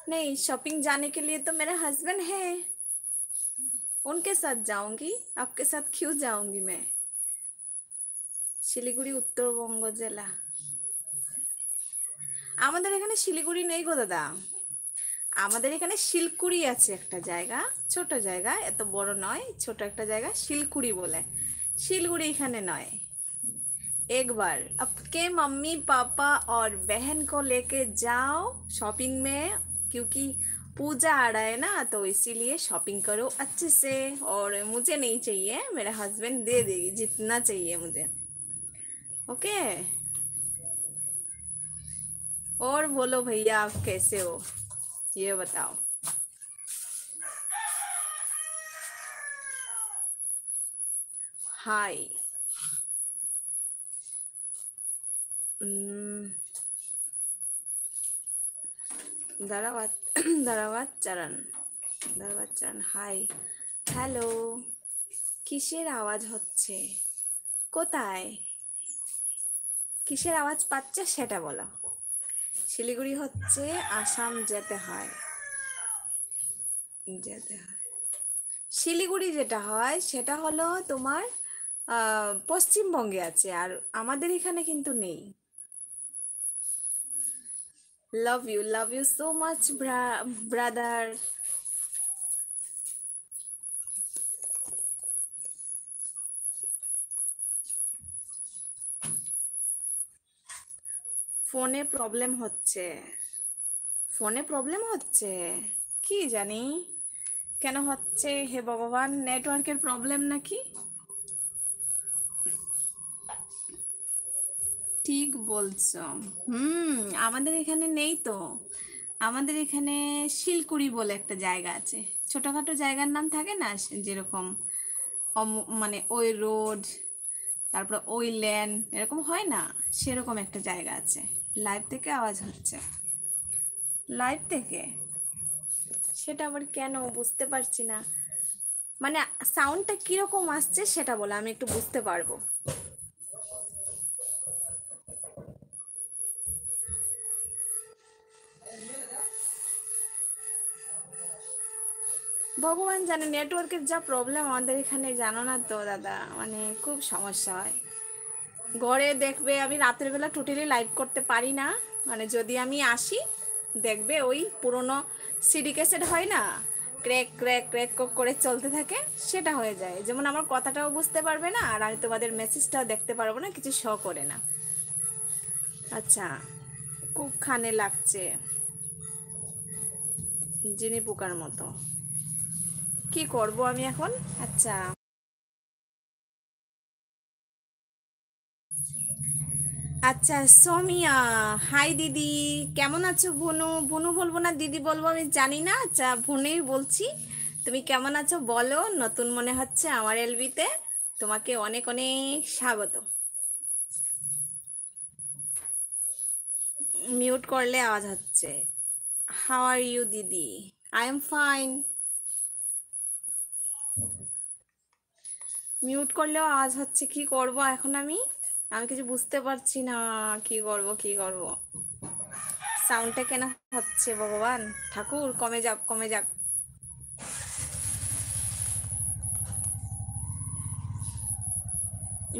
नहीं, शॉपिंग जाने के लिए तो मेरा हस्बैंड है, उनके साथ जाऊंगी। आपके साथ क्यों जाऊंगी मैं? শিলিগুড়ি উত্তরবঙ্গ জেলা। আমাদের এখানে শিলিগুড়ি নেই গো দাদা, আমাদের এখানে শিলকুড়ি আছে একটা জায়গা, ছোট জায়গা, এত বড় নয়, ছোট একটা জায়গা শিলকুড়ি বলে। শিলিগুড়ি এখানে नॉय। एक बार आपके मम्मी पापा और बहन को लेके जाओ शॉपिंग में, क्योंकि पूजा आ रहा है ना, तो इसीलिए शॉपिंग करो अच्छे से। और मुझे नहीं चाहिए, मेरा हस्बैंड दे देगी जितना चाहिए मुझे। ओके। और बोलो भैया, आप कैसे हो ये बताओ। हाय। दारावात दारावात चरण, दारावात चरण हाय। হ্যালো। কিসের আওয়াজ হচ্ছে? কোথায়? কিসের আওয়াজ পাচ্ছে সেটা বলো। শিলিগুড়ি হচ্ছে আসাম যেতে হয়, যেতে হয়। শিলিগুড়ি যেটা হয় সেটা হলো তোমার পশ্চিমবঙ্গে আছে, আর আমাদের এখানে কিন্তু নেই। Love you so much brother. ফোনে প্রবলেম হচ্ছে, ফোনে প্রবলেম হচ্ছে, কি জানি কেন হচ্ছে। হে ভগবান, নেটওয়ার্কের প্রবলেম নাকি? ঠিক বলছো। আমাদের এখানে নেই তো। আমাদের এখানে শিলকুড়ি বলে একটা জায়গা আছে, ছোটখাটো জায়গার নাম থাকে না, যেরকম মানে ওই রোড, তারপর ওই ল্যান্ড, এরকম হয় না, সেরকম একটা জায়গা আছে। লাইভ থেকে আওয়াজ হচ্ছে, লাইভ থেকে, সেটা আবার কেন বুঝতে পারছি না। মানে সাউন্ডটা কিরকম আসছে সেটা বলে আমি একটু বুঝতে পারবো। ভগবান জানে, নেটওয়ার্কের যা প্রবলেম আমাদের এখানে, জানো না তো দাদা, মানে খুব সমস্যা হয়। ঘরে দেখবে আমি রাতের বেলা টোটালি লাইভ করতে পারি না, মানে যদি আমি আসি দেখবে ওই পুরনো সিডি ক্যাসেট হয় না, ক্র্যাক ক্র্যাক ক্র্যাক করে চলতে থাকে, সেটা হয়ে যায়। যেমন আমার কথাটাও বুঝতে পারবে না, আর আমি তোমাদের মেসেজটাও দেখতে পারবো না, কিছু শো করে না। আচ্ছা, খুব খানে লাগছে, জিনি পোকার মতো। কি করব আমি এখন? আচ্ছা আচ্ছা, সোমিয়া, হাই দিদি, কেমন আছো? বুনু, বুনু বলবো না দিদি বলবো আমি জানি না, আচ্ছা বুনুই বলছি। তুমি কেমন আছো বলো, নতুন মনে হচ্ছে আমার এলবিতে, তোমাকে অনেক অনেক স্বাগত। মিউট করলে আওয়াজ হচ্ছে। হাউ আর ইউ দিদি? I am fine. মিউট করলেও আওয়াজ হচ্ছে, কি করব এখন আমি? আমি কিছু বুঝতে পারছি না, কি করব কি করব। সাউন্ডটা কেন হচ্ছে ভগবান, ঠাকুর কমে যাক কমে যাক।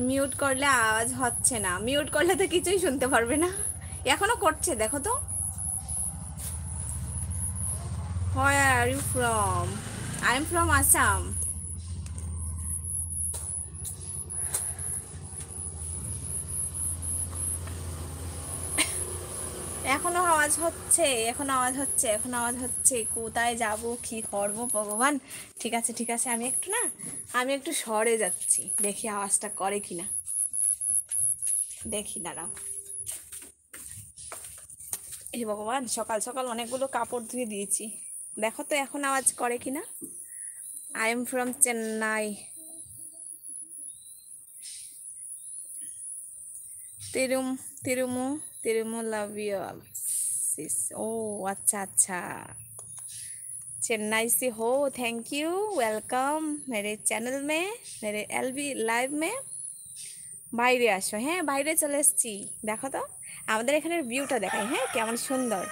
মিউট করলে আওয়াজ হচ্ছে না, মিউট করলে তো কিছুই শুনতে পারবে না। এখনো করছে, দেখো তো। Where are you from? I am from Assam. এখনো আওয়াজ হচ্ছে, এখনো আওয়াজ হচ্ছে, এখনো আওয়াজ হচ্ছে। কোথায় যাব, কি করবো ভগবান। ঠিক আছে ঠিক আছে, আমি একটু না, আমি একটু সরে যাচ্ছি, দেখি আওয়াজটা করে কিনা, দেখি দাঁড়াও। এই ভগবান, সকাল সকাল অনেকগুলো কাপড় ধুয়ে দিয়েছি, দেখো তো এখন আওয়াজ করে কিনা। I am from Chennai. তিরুম तिरुमु तिरुमु लव यू सिस। ओ अच्छा अच्छा, चेन्नई से हो, थैंक यू, वेलकम मेरे चैनल में, मेरे एलबी लाइव में। বাইরে আসো, হ্যাঁ বাইরে চলে এসেছি। দেখো তো আমাদের এখানের ভিউটা দেখাই, হ্যাঁ কেমন সুন্দর।